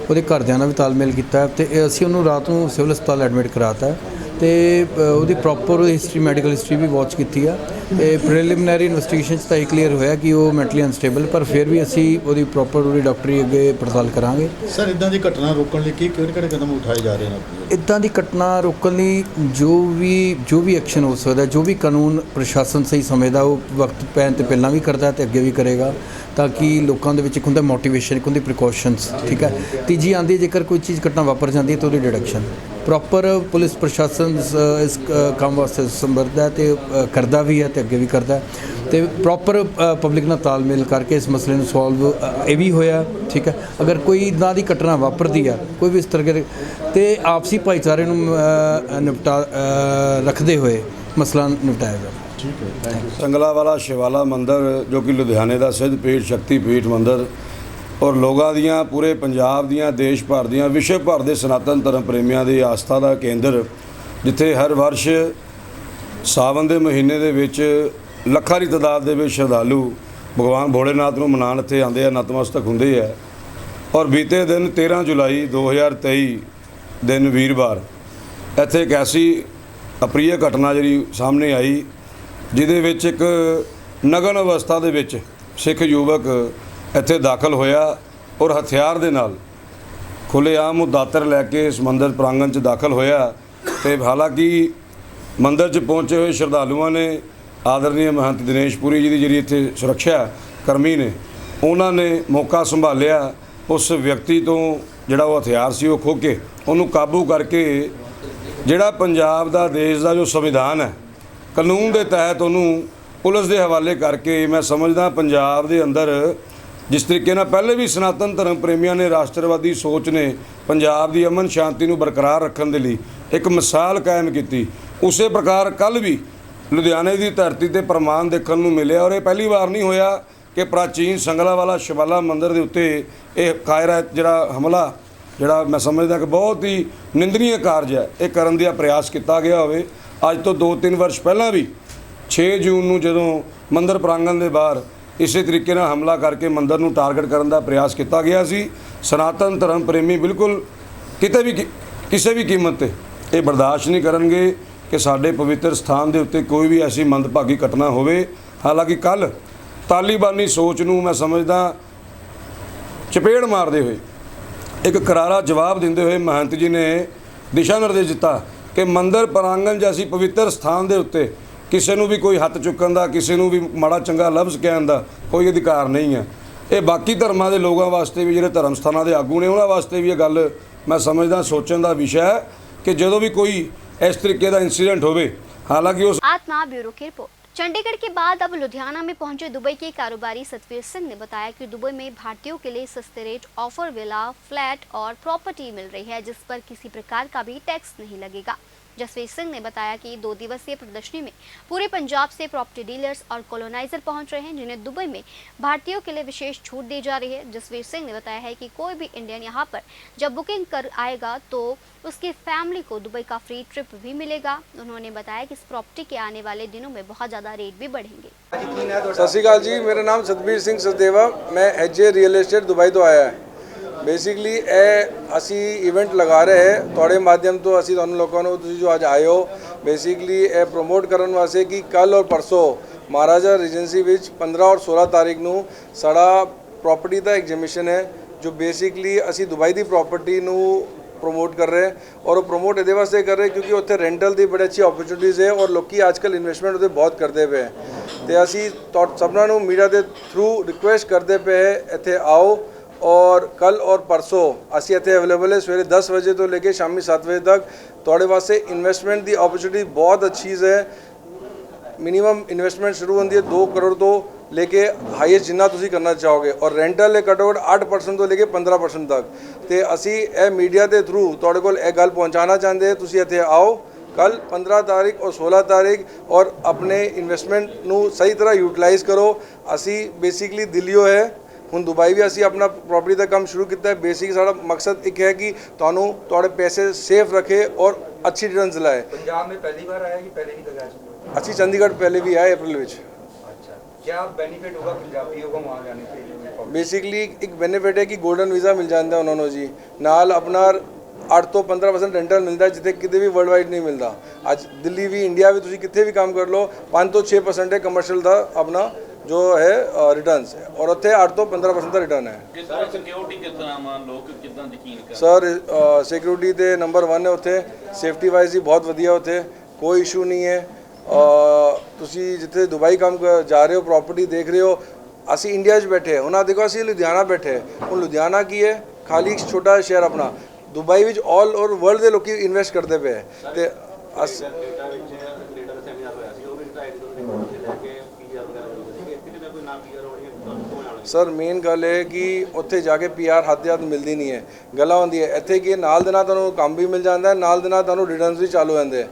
ਉਹਦੇ ਘਰਦਿਆਂ ਨਾਲ ਵੀ ਤਾਲਮੇਲ ਕੀਤਾ ਅਤੇ ਅਸੀਂ ਉਹਨੂੰ ਰਾਤ ਨੂੰ ਸਿਵਲ ਹਸਪਤਾਲ ਐਡਮਿਟ ਕਰਾਤਾ ਤੇ ਉਹਦੀ ਪ੍ਰੋਪਰ ਹਿਸਟਰੀ ਮੈਡੀਕਲ ਹਿਸਟਰੀ ਵੀ ਵਾਚ ਕੀਤੀ ਆ ਤੇ ਪ੍ਰੀਲਿਮਿਨਰੀ ਇਨਵੈਸਟੀਗੇਸ਼ਨ 'ਚ ਤਾਂ ਇਹ ਕਲੀਅਰ ਹੋਇਆ ਕਿ ਉਹ ਮੈਂਟਲੀ ਅਨਸਟੇਬਲ, ਪਰ ਫਿਰ ਵੀ ਅਸੀਂ ਉਹਦੀ ਪ੍ਰੋਪਰ ਉਹਦੀ ਡਾਕਟਰੀ ਅੱਗੇ ਪੜਤਾਲ ਕਰਾਂਗੇ। ਸਰ ਇਦਾਂ ਦੀ ਘਟਨਾ ਰੋਕਣ ਲਈ ਕਿਹੜੇ ਕਦਮ ਉਠਾਏ ਜਾ ਰਹੇ ਨੇ? ਇੱਦਾਂ ਦੀ ਘਟਨਾ ਰੋਕਣ ਲਈ ਜੋ ਵੀ ਐਕਸ਼ਨ ਹੋ ਸਕਦਾ, ਜੋ ਵੀ ਕਾਨੂੰਨ ਪ੍ਰਸ਼ਾਸਨ ਸਹੀ ਸਮਝਦਾ ਉਹ ਵਕਤ ਪੈਣ ਤੇ ਪਹਿਲਾਂ ਵੀ ਕਰਦਾ ਤੇ ਅੱਗੇ ਵੀ ਕਰੇਗਾ, ਤਾਂ ਕਿ ਲੋਕਾਂ ਦੇ ਵਿੱਚ ਇੱਕ ਹੁੰਦਾ ਮੋਟੀਵੇਸ਼ਨ, ਇੱਕ ਹੁੰਦੀ ਪ੍ਰੀਕਾਸ਼ਨਸ, ਠੀਕ ਹੈ। ਤੀਜੀ ਆਉਂਦੀ ਜੇਕਰ ਕੋਈ ਚੀਜ਼ ਘਟਨਾ ਵਾਪਰ ਜਾਂਦੀ ਹੈ ਤਾਂ ਉਹਦੀ ਡਿਡਕਸ਼ਨ ਪ੍ਰੋਪਰ ਪੁਲਿਸ ਪ੍ਰਸ਼ਾਸਨ ਇਸ ਕੰਮ ਵਾਸਤੇ ਸੰਭਰਦਾ ਤੇ ਕਰਦਾ ਵੀ ਹੈ ਤੇ ਅੱਗੇ ਵੀ ਕਰਦਾ ਤੇ ਪ੍ਰੋਪਰ ਪਬਲਿਕ ਨਾਲ ਤਾਲਮੇਲ ਕਰਕੇ ਇਸ ਮਸਲੇ ਨੂੰ ਸੋਲਵ ਇਹ ਵੀ ਹੋਇਆ, ਠੀਕ ਹੈ। ਅਗਰ ਕੋਈ ਇੱਦਾਂ ਦੀ ਘਟਨਾ ਵਾਪਰਦੀ ਆ ਕੋਈ ਵੀ ਇਸ ਤਰ੍ਹਾਂ ਦੇ ਤੇ ਆਪਸੀ ਭਾਈਚਾਰੇ ਨੂੰ ਰੱਖਦੇ ਹੋਏ ਮਸਲਾ ਨਿਪਟਾਇਆ ਜਾਵੇ। ਸੰਗਲਾਵਾਲਾ ਸ਼ਿਵਾਲਾ ਮੰਦਿਰ ਜੋ ਕਿ ਲੁਧਿਆਣੇ ਦਾ ਸਿੱਧ ਪੀਠ ਸ਼ਕਤੀ ਪੀਠ ਮੰਦਿਰ ਔਰ ਲੋਕਾਂ ਦੀਆਂ ਪੂਰੇ ਪੰਜਾਬ ਦੀਆਂ ਦੇਸ਼ ਭਰ ਦੀਆਂ ਵਿਸ਼ਵ ਭਰ ਦੇ ਸਨਾਤਨ ਧਰਮ ਪ੍ਰੇਮੀਆਂ ਦੀ ਆਸਥਾ ਦਾ ਕੇਂਦਰ, ਜਿੱਥੇ ਹਰ ਵਰਸ਼ ਸਾਵਨ ਦੇ ਮਹੀਨੇ ਦੇ ਵਿੱਚ ਲੱਖਾਂ ਦੀ ਤਾਦਾਦ ਦੇ ਵਿੱਚ ਸ਼ਰਧਾਲੂ ਭਗਵਾਨ ਭੋਲੇਨਾਥ ਨੂੰ ਮਨਾਉਣ ਇੱਥੇ ਆਉਂਦੇ ਆ, ਨਤਮਸਤਕ ਹੁੰਦੇ ਆ। ਔਰ ਬੀਤੇ ਦਿਨ 13 ਜੁਲਾਈ 2023 ਦਿਨ ਵੀਰਵਾਰ ਇੱਥੇ ਇੱਕ ਐਸੀ ਅਪਰੀय ਘਟਨਾ ਜਿਹੜੀ ਸਾਹਮਣੇ ਆਈ, ਜਿਹਦੇ ਵਿੱਚ ਇੱਕ ਨਗਨ ਅਵਸਥਾ ਦੇ ਵਿੱਚ ਸਿੱਖ ਯੁਵਕ ਇੱਥੇ ਦਾਖਲ ਹੋਇਆ ਔਰ ਹਥਿਆਰ ਦੇ ਨਾਲ ਖੁੱਲ੍ਹੇਆਮ ਉਹ ਦਾਤਰ ਲੈ ਕੇ ਇਸ ਮੰਦਿਰ ਪ੍ਰਾਂਗਣ 'ਚ ਦਾਖਲ ਹੋਇਆ। ਤੇ ਹਾਲਾਂਕਿ ਮੰਦਿਰ 'ਚ ਪਹੁੰਚੇ ਹੋਏ ਸ਼ਰਧਾਲੂਆਂ ਨੇ ਆਦਰਨੀय ਮਹੰਤ ਦਿਨੇਸ਼ ਪੁਰੀ ਜੀ ਦੀ ਜਿਹੜੀ ਇੱਥੇ ਸੁਰੱਖਿਆ ਕਰਮੀ ਨੇ, ਉਹਨਾਂ ਨੇ ਮੌਕਾ ਸੰਭਾਲਿਆ, ਉਸ ਵਿਅਕਤੀ ਤੋਂ ਜਿਹੜਾ ਉਹ ਹਥਿਆਰ ਸੀ ਉਹ ਖੋਹ ਕੇ ਉਹਨੂੰ ਕਾਬੂ ਕਰਕੇ ਜਿਹੜਾ ਪੰਜਾਬ ਦਾ ਦੇਸ਼ ਦਾ ਜੋ ਸੰਵਿਧਾਨ ਹੈ ਕਾਨੂੰਨ ਦੇ ਤਹਿਤ ਉਹਨੂੰ ਪੁਲਿਸ ਦੇ ਹਵਾਲੇ ਕਰਕੇ, ਮੈਂ ਸਮਝਦਾ ਪੰਜਾਬ ਦੇ ਅੰਦਰ ਜਿਸ ਤਰੀਕੇ ਨਾਲ ਪਹਿਲੇ ਵੀ ਸਨਾਤਨ ਧਰਮ ਪ੍ਰੇਮੀਆਂ ਨੇ ਰਾਸ਼ਟਰਵਾਦੀ ਸੋਚ ਨੇ ਪੰਜਾਬ ਦੀ ਅਮਨ ਸ਼ਾਂਤੀ ਨੂੰ ਬਰਕਰਾਰ ਰੱਖਣ ਦੇ ਲਈ ਇੱਕ ਮਿਸਾਲ ਕਾਇਮ ਕੀਤੀ, ਉਸੇ ਪ੍ਰਕਾਰ ਕੱਲ੍ਹ ਵੀ ਲੁਧਿਆਣੇ ਦੀ ਧਰਤੀ ਤੇ ਪ੍ਰਮਾਣ ਦੇਖਣ ਨੂੰ ਮਿਲਿਆ। ਔਰ ਇਹ ਪਹਿਲੀ ਵਾਰ ਨਹੀਂ ਹੋਇਆ ਕਿ ਪ੍ਰਾਚੀਨ ਸੰਗਲਾਵਾਲਾ ਸ਼ਿਵਾਲਾ ਮੰਦਿਰ ਦੇ ਉੱਤੇ ਇਹ ਕਾਇਰਾ ਜਿਹੜਾ ਹਮਲਾ, ਜਿਹੜਾ ਮੈਂ ਸਮਝਦਾ ਕਿ ਬਹੁਤ ਹੀ ਨਿੰਦਨੀय ਕਾਰਜ ਹੈ, ਇਹ ਕਰਨ ਦਾ ਪ੍ਰਯਾਸ ਕੀਤਾ ਗਿਆ ਹੋਵੇ। ਅੱਜ ਤੋਂ 2-3 ਵਰਸ਼ ਪਹਿਲਾਂ ਵੀ 6 ਜੂਨ ਨੂੰ ਜਦੋਂ ਮੰਦਿਰ ਪ੍ਰਾਂਗਣ ਦੇ ਬਾਹਰ ਇਸੇ ਤਰੀਕੇ ਨਾਲ ਹਮਲਾ ਕਰਕੇ ਮੰਦਿਰ ਨੂੰ ਟਾਰਗੇਟ ਕਰਨ ਦਾ ਪ੍ਰਯਾਸ ਕੀਤਾ ਗਿਆ ਸੀ। ਸਨਾਤਨ ਧਰਮ ਪ੍ਰੇਮੀ ਬਿਲਕੁਲ ਕਿਤੇ ਵੀ ਕਿਸੇ ਵੀ ਕੀਮਤ ਤੇ ਇਹ ਬਰਦਾਸ਼ਤ ਨਹੀਂ ਕਰਨਗੇ ਕਿ ਸਾਡੇ ਪਵਿੱਤਰ ਸਥਾਨ ਦੇ ਉੱਤੇ ਕੋਈ ਵੀ ਐਸੀ ਮੰਦਭਾਗੀ ਘਟਨਾ ਹੋਵੇ। ਹਾਲਾਂਕਿ ਕੱਲ੍ਹ ਤਾਲੀਬਾਨੀ ਸੋਚ ਨੂੰ ਮੈਂ ਸਮਝਦਾ ਚਪੇੜ ਮਾਰਦੇ ਹੋਏ ਇੱਕ ਕਰਾਰਾ ਜਵਾਬ ਦਿੰਦੇ ਹੋਏ ਮਹੰਤ ਜੀ ਨੇ ਦਿਸ਼ਾ ਨਿਰਦੇਸ਼ ਦਿੱਤਾ ਕਿ ਮੰਦਿਰ ਪ੍ਰਾਂਗਣ ਜੈਸੀ ਪਵਿੱਤਰ ਸਥਾਨ ਦੇ ਉੱਤੇ ਕਿਸੇ ਨੂੰ ਵੀ ਕੋਈ ਹੱਥ ਚੁੱਕਣ ਦਾ, ਕਿਸੇ ਨੂੰ ਵੀ ਮਾੜਾ ਚੰਗਾ ਲਫ਼ਜ਼ ਕਹਿਣ ਦਾ ਕੋਈ ਅਧਿਕਾਰ ਨਹੀਂ ਹੈ। ਇਹ ਬਾਕੀ ਧਰਮਾਂ ਦੇ ਲੋਕਾਂ ਵਾਸਤੇ ਵੀ, ਜਿਹੜੇ ਧਰਮ ਸਥਾਨਾਂ ਦੇ ਆਗੂ ਨੇ, ਉਹਨਾਂ ਵਾਸਤੇ ਵੀ ਇਹ ਗੱਲ ਮੈਂ ਸਮਝਦਾ ਸੋਚਣ ਦਾ ਵਿਸ਼ਾ ਹੈ ਕਿ ਜਦੋਂ ਵੀ ਕੋਈ इस तरीके का इंसिडेंट होवे। हालांकि उस आत्मा ब्यूरो की रिपोर्ट। चंडीगढ़ के बाद अब लुधियाना में पहुंचे दुबई के कारोबारी सतवीर सिंह ने बताया कि दुबई में भारतीयों के लिए सस्ते रेट ऑफर, विला, फ्लैट और प्रॉपर्टी मिल रही है, जिस पर किसी प्रकार का भी टैक्स नहीं लगेगा। जसवीर सिंह ने बताया कि 2 दिवसीय प्रदर्शनी में पूरे पंजाब से प्रॉपर्टी डीलर्स और कॉलोनाइजर पहुंच रहे हैं, जिन्हें दुबई में भारतीयों के लिए विशेष छूट दी जा रही है। जसवीर सिंह ने बताया है कि कोई भी इंडियन यहां पर जब बुकिंग कर आएगा तो उसकी फैमिली को दुबई का फ्री ट्रिप भी मिलेगा। उन्होंने बताया कि इस प्रॉपर्टी के आने वाले दिनों में बहुत ज़्यादा रेट भी बढ़ेंगे। सत श्री अकाल जी, मेरा नाम सतबीर सिंह सचदेवा, मैं एच.जे. रियल एस्टेट दुबई तो आया है। बेसिकली असी इवेंट लगा रहे हैं थोड़े माध्यम तो असी तुहानू लोगों को तुसीं जो अज आए हो बेसिकली प्रमोट करने वास्ते कि कल और परसों महाराजा रीजेंसी विच 15 और 16 तारीख नू साड़ा प्रॉपर्टी का एग्जीबिशन है, जो बेसिकली असी दुबई की प्रॉपर्टी नू प्रमोट कर रहे हैं। और वो प्रमोट ये वास्ते कर रहे हैं क्योंकि उत्थे रेंटल की बड़ी अच्छी अपॉर्चुनिटीज़ है और लोग आजकल इन्वेस्टमेंट उत्ते बहुत करते पे हैं। तो असी सबना नू मीडिया के थ्रू रिक्वेस्ट करते पे इत्थे आओ। और कल और परसों असी इत्थे अवेलेबल है सवेरे 10 बजे तो लेके शामी 7 बजे तक। तुहाडे वास्ते इन्वेस्टमेंट की अपॉर्चुनिटी बहुत अच्छी चीज़ है। मिनिमम इन्वेस्टमेंट शुरू होती है 2 करोड़ तो लेके हाईएस्ट जिन्ना तुसी करना चाहोगे, और रेंटल है घट्टो घट्ट 8% तो लेके 15% तक। तो असी मीडिया के थ्रू तुहाडे कोल यह गल पहुँचाना चाहते हैं, तुसी इत्थे आओ कल 15 तारीख और 16 तारीख और अपने इन्वेस्टमेंट नू सही तरह यूटिलाइज़ करो। असी बेसिकली दिल्लीओ है ਹੁਣ ਦੁਬਈ ਵੀ ਅਸੀਂ ਆਪਣਾ ਪ੍ਰੋਪਰਟੀ ਦਾ ਕੰਮ ਸ਼ੁਰੂ ਕੀਤਾ ਹੈ। ਬੇਸਿਕ ਸਾਡਾ ਮਕਸਦ ਇੱਕ ਹੈ ਕਿ ਤੁਹਾਨੂੰ ਤੁਹਾਡੇ ਪੈਸੇ ਸੇਫ ਰੱਖੇ ਔਰ ਅੱਛੀ ਰਿਟਰਨਸ ਲਾਏ। ਪੰਜਾਬ में पहली बार आया कि पहले भी कभी आया? ਅਸੀਂ ਚੰਡੀਗੜ੍ਹ ਪਹਿਲੇ ਵੀ ਆਏ अप्रैल ਵਿੱਚ। अच्छा, क्या बेनिफिट होगा पंजाबियों को वहाँ जाने के लिए? बेसिकली एक बेनिफिट है कि गोल्डन वीज़ा मिल जाता है उन्होंने जी, नाल अपना 8 ਤੋਂ 15% ਰੈਂਟਲ ਮਿਲਦਾ ਜਿੱਥੇ ਕਿਤੇ ਵੀ ਵਰਲਡ ਵਾਈਡ ਨਹੀਂ ਮਿਲਦਾ। ਅੱਜ ਦਿੱਲੀ ਵੀ ਇੰਡੀਆ ਵੀ ਤੁਸੀਂ ਕਿੱਥੇ ਵੀ ਕੰਮ ਕਰ ਲਓ 5 ਤੋਂ 6% ਹੈ ਕਮਰਸ਼ੀਅਲ ਦਾ ਆਪਣਾ ਜੋ ਹੈ ਰਿਟਰਨਸ ਹੈ, ਔਰ ਉੱਥੇ 8 ਤੋਂ 15% ਦਾ ਰਿਟਰਨ ਹੈ। ਸਰ ਸਿਕਿਉਰਿਟੀ ਕਿਸ ਤਰ੍ਹਾਂ ਲੋਕ ਕਿੱਦਾਂ ਯਕੀਨ ਕਰ ਸਰ ਸਿਕਿਉਰਿਟੀ ਤੇ ਨੰਬਰ 1 ਹੈ ਉੱਥੇ, ਸੇਫਟੀ ਵਾਈਜ਼ ਵੀ ਬਹੁਤ ਵਧੀਆ ਉੱਥੇ, ਕੋਈ ਇਸ਼ੂ ਨਹੀਂ ਹੈ। ਤੁਸੀਂ ਜਿੱਥੇ ਦੁਬਈ ਕੰਮ ਜਾ ਰਹੇ ਹੋ, ਪ੍ਰਾਪਰਟੀ ਦੇਖ ਰਹੇ ਹੋ, ਅਸੀਂ ਇੰਡੀਆ 'ਚ ਬੈਠੇ ਹਾਂ, ਉਹਨਾਂ ਦੇਖੋ ਅਸੀਂ ਲੁਧਿਆਣਾ ਬੈਠੇ। ਹੁਣ ਲੁਧਿਆਣਾ ਕੀ ਹੈ, ਖਾਲੀ ਇੱਕ ਛੋਟਾ ਸ਼ਹਿਰ ਆਪਣਾ, ਦੁਬਈ ਵਿੱਚ ਆਲ ਓਵਰ ਵਰਲਡ ਦੇ ਲੋਕੀ ਇਨਵੈਸਟ ਕਰਦੇ ਪਏ ਤੇ ਸਰ ਮੇਨ ਗੱਲ ਹੈ ਕਿ ਉੱਥੇ ਜਾ ਕੇ PR ਹੱਥ ਦੇ ਹੱਥ ਮਿਲਦੀ ਨਹੀਂ ਹੈ, ਗੱਲਾਂ ਹੁੰਦੀ ਹੈ। ਇੱਥੇ ਕੀ ਨਾਲ ਦੇ ਨਾਲ ਤੁਹਾਨੂੰ ਕੰਮ ਵੀ ਮਿਲ ਜਾਂਦਾ, ਨਾਲ ਦੇ ਨਾਲ ਤੁਹਾਨੂੰ ਰਿਟਰਨਸ ਵੀ ਚਾਲੂ ਹੁੰਦੇ।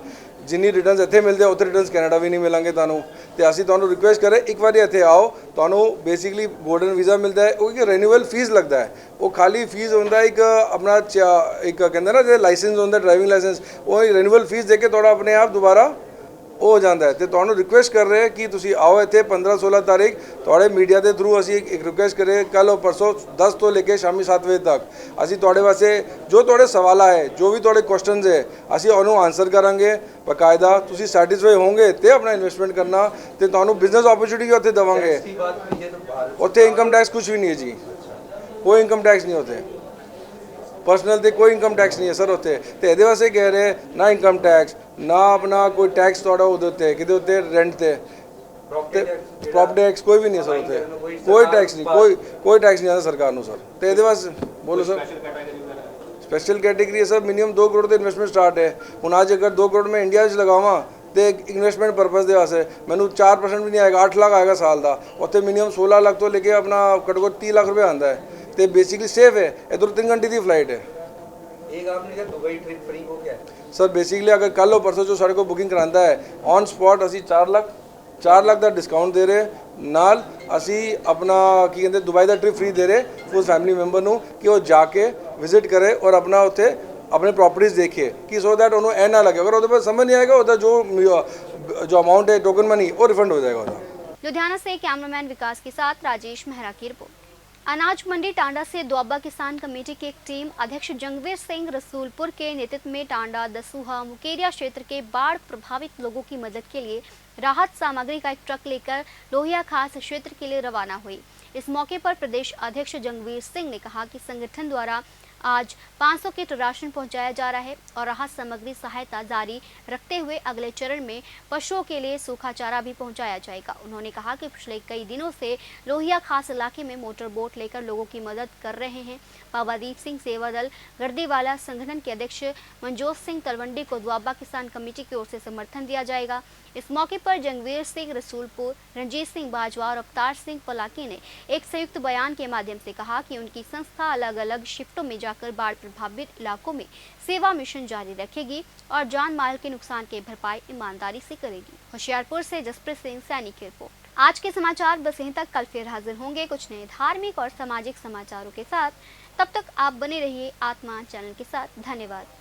ਜਿੰਨੀ ਰਿਟਰਨਸ ਇੱਥੇ ਮਿਲਦੇ ਉੱਥੇ ਰਿਟਰਨਸ ਕੈਨੇਡਾ ਵੀ ਨਹੀਂ ਮਿਲਾਂਗੇ ਤੁਹਾਨੂੰ। ਤੇ ਅਸੀਂ ਤੁਹਾਨੂੰ ਰਿਕੁਐਸਟ ਕਰੇ ਇੱਕ ਵਾਰੀ ਇੱਥੇ ਆਓ, ਤੁਹਾਨੂੰ ਬੇਸਿਕਲੀ ਗੋਲਡਨ ਵੀਜ਼ਾ ਮਿਲਦਾ ਹੈ, ਉਹ ਇੱਕ ਰੀਨਿਊਅਲ ਫੀਸ ਲੱਗਦਾ ਹੈ, ਉਹ ਖਾਲੀ ਫੀਸ ਹੁੰਦਾ ਇੱਕ ਆਪਣਾ ਇੱਕ ਕਹਿੰਦੇ ਨਾ ਜਿਹੜਾ ਲਾਇਸੈਂਸ ਹੁੰਦਾ ਡਰਾਈਵਿੰਗ ਲਾਇਸੈਂਸ, ਉਹ ਰੀਨਿਊਅਲ ਫੀਸ ਦੇ ਕੇ ਤੁਹਾਡਾ ਆਪਣੇ ਆਪ ਦੁਬਾਰਾ ਹੋ ਜਾਂਦਾ ਹੈ। ਤੇ ਤੁਹਾਨੂੰ ਰਿਕੁਐਸਟ ਕਰ ਰਹੇ ਕਿ ਤੁਸੀਂ ਆਓ ਇੱਥੇ 15-16 ਤਾਰੀਖ ਤੁਹਾਡੇ ਮੀਡੀਆ ਦੇ ਥਰੂ ਅਸੀਂ ਇੱਕ ਰਿਕੁਐਸਟ ਕਰੇ ਕੱਲ੍ਹ ਔਰ ਪਰਸੋਂ 10 ਤੋਂ ਲੈ ਕੇ ਸ਼ਾਮੀ 7 ਵਜੇ ਤੱਕ ਅਸੀਂ ਤੁਹਾਡੇ ਵਾਸਤੇ ਜੋ ਤੁਹਾਡੇ ਸਵਾਲ ਹੈ, ਜੋ ਵੀ ਤੁਹਾਡੇ ਕੁਐਸਚਨਸ ਹੈ, ਅਸੀਂ ਉਹਨੂੰ ਆਨਸਰ ਕਰਾਂਗੇ ਬਕਾਇਦਾ। ਤੁਸੀਂ ਸੈਟੀਸਫਾਈ ਹੋਵੋਗੇ ਤੇ ਆਪਣਾ ਇਨਵੈਸਟਮੈਂਟ ਕਰਨਾ ਤੇ ਤੁਹਾਨੂੰ ਬਿਜ਼ਨਸ ਓਪਰਚੁਨਿਟੀ ਉੱਥੇ ਦੇਵਾਂਗੇ। ਉੱਥੇ ਇਨਕਮ ਟੈਕਸ ਕੁਝ ਵੀ ਨਹੀਂ ਹੈ ਜੀ, ਕੋਈ ਇਨਕਮ ਟੈਕਸ ਨਹੀਂ ਉੱਥੇ, ਪਰਸਨਲ ਤੇ ਕੋਈ ਇਨਕਮ ਟੈਕਸ ਨਹੀਂ ਹੈ ਸਰ ਉੱਥੇ। ਤੇ ਇਹਦੇ ਵਾਸਤੇ ਕਹਿ ਰਹੇ ਨਾ ਇਨਕਮ ਟੈਕਸ ਨਾ ਆਪਣਾ ਕੋਈ ਟੈਕਸ ਤੁਹਾਡਾ ਉਹਦੇ ਉੱਤੇ ਕਿਤੇ ਉੱਤੇ ਰੈਂਟ ਤੇ ਪ੍ਰੋਪਰਟੀ ਟੈਕਸ ਕੋਈ ਵੀ ਨਹੀਂ ਸਰ ਉੱਥੇ, ਕੋਈ ਟੈਕਸ ਨਹੀਂ, ਕੋਈ ਟੈਕਸ ਨਹੀਂ ਆਉਂਦਾ ਸਰਕਾਰ ਨੂੰ ਸਰ। ਤੇ ਇਹਦੇ ਵਾਸਤੇ ਬੋਲੋ ਸਰ ਸਪੈਸ਼ਲ ਕੈਟੇਗਰੀ ਹੈ ਸਰ, ਮਿਨੀਮਮ 2 ਕਰੋੜ ਦੇ ਇਨਵੈਸਟਮੈਂਟ ਸਟਾਰਟ ਹੈ। ਹੁਣ ਅੱਜ ਅਗਰ 2 ਕਰੋੜ ਮੈਂ ਇੰਡੀਆ 'ਚ ਲਗਾਵਾਂ ਤੇ ਇਨਵੈਸਟਮੈਂਟ ਪਰਪਸ ਦੇ ਵਾਸਤੇ ਮੈਨੂੰ 4% ਵੀ ਨਹੀਂ ਆਏਗਾ, 8 ਲੱਖ ਆਏਗਾ ਸਾਲ ਦਾ। ਉੱਥੇ ਮਿਨੀਮਮ 16 ਲੱਖ ਤੋਂ ਲੈ ਕੇ ਆਪਣਾ ਘੱਟੋ ਘੱਟ 30 ਲੱਖ ਰੁਪਏ ਆਉਂਦਾ ਹੈ ਤੇ ਬੇਸਿਕਲੀ ਸੇਫ ਹੈ। ਇੱਧਰ 3 घंटे ਦੀ ਫਲਾਈਟ ਹੈ। एक आपने जब दुबई ट्रिप फ्री हो गया सर बेसिकली अगर कल और परसों जो साढ़े को बुकिंग कराता है ऑन स्पॉट असी 4 ਲੱਖ ਦਾ ਡਿਸਕਾਊਂਟ ਦੇ ਰਹੇ, ਨਾਲ ਅਸੀਂ ਆਪਣਾ ਕੀ ਕਹਿੰਦੇ ਦੁਬਈ ਦਾ ਟ੍ਰਿਪ ਫ੍ਰੀ ਦੇ ਰਹੇ ਫੁੱਲ ਫੈਮਿਲੀ ਮੈਂਬਰ ਨੂੰ ਕਿ ਉਹ ਜਾ ਕੇ ਵਿਜ਼ਿਟ ਕਰੇ ਔਰ ਆਪਣਾ ਉੱਥੇ ਆਪਣੇ ਪ੍ਰੋਪਰਟੀਜ਼ ਦੇਖੇ ਕਿ ਸੋ ਦੈਟ ਉਹਨੂੰ ਇਹ ਨਾ ਲੱਗੇ ਅਗਰ ਉਹਦੇ ਪਾਸ ਸਮਝ ਨਹੀਂ ਆਏਗਾ ਉਹਦਾ जो अमाउंट है टोकन मनी वो रिफंड हो जाएगा। लुधियाना से कैमरामैन विकास के साथ राजेश मेहरा की रिपोर्ट। अनाज मंडी टांडा से दुआबा किसान कमेटी की एक टीम अध्यक्ष जंगवीर सिंह रसूलपुर के नेतृत्व में टांडा, दसूहा, मुकेरिया क्षेत्र के बाढ़ प्रभावित लोगों की मदद के लिए राहत सामग्री का एक ट्रक लेकर लोहिया खास क्षेत्र के लिए रवाना हुई। इस मौके पर प्रदेश अध्यक्ष जंगवीर सिंह ने कहा कि संगठन द्वारा आज 500 किट राशन पहुंचाया जा रहा है और राहत सामग्री सहायता जारी रखते हुए अगले चरण में पशुओं के लिए सूखा चारा भी पहुंचाया जाएगा। उन्होंने कहा कि पिछले कई दिनों से लोहिया खास इलाके में मोटर बोट लेकर लोगों की मदद कर रहे हैं। बाबादीप सिंह सेवा दल गर्दीवाला संगठन के अध्यक्ष मनजोत सिंह तलवंडी को दुआबा किसान कमेटी की ओर से समर्थन दिया जाएगा। इस मौके पर जंगवीर सिंह रसूलपुर, रणजीत सिंह बाजवा और अवतार सिंह पलाकी ने एक संयुक्त बयान के माध्यम से कहा कि उनकी संस्था अलग अलग शिफ्टों में जाकर बाढ़ प्रभावित इलाकों में सेवा मिशन जारी रखेगी और जान माल के नुकसान की भरपाई ईमानदारी से करेगी। होशियारपुर से जसप्रीत सिंह सैनी की रिपोर्ट। आज के समाचार बस यहीं तक। कल फिर हाजिर होंगे कुछ नए धार्मिक और सामाजिक समाचारों के साथ। तब तक आप बने रहिए आत्मा चैनल के साथ। धन्यवाद।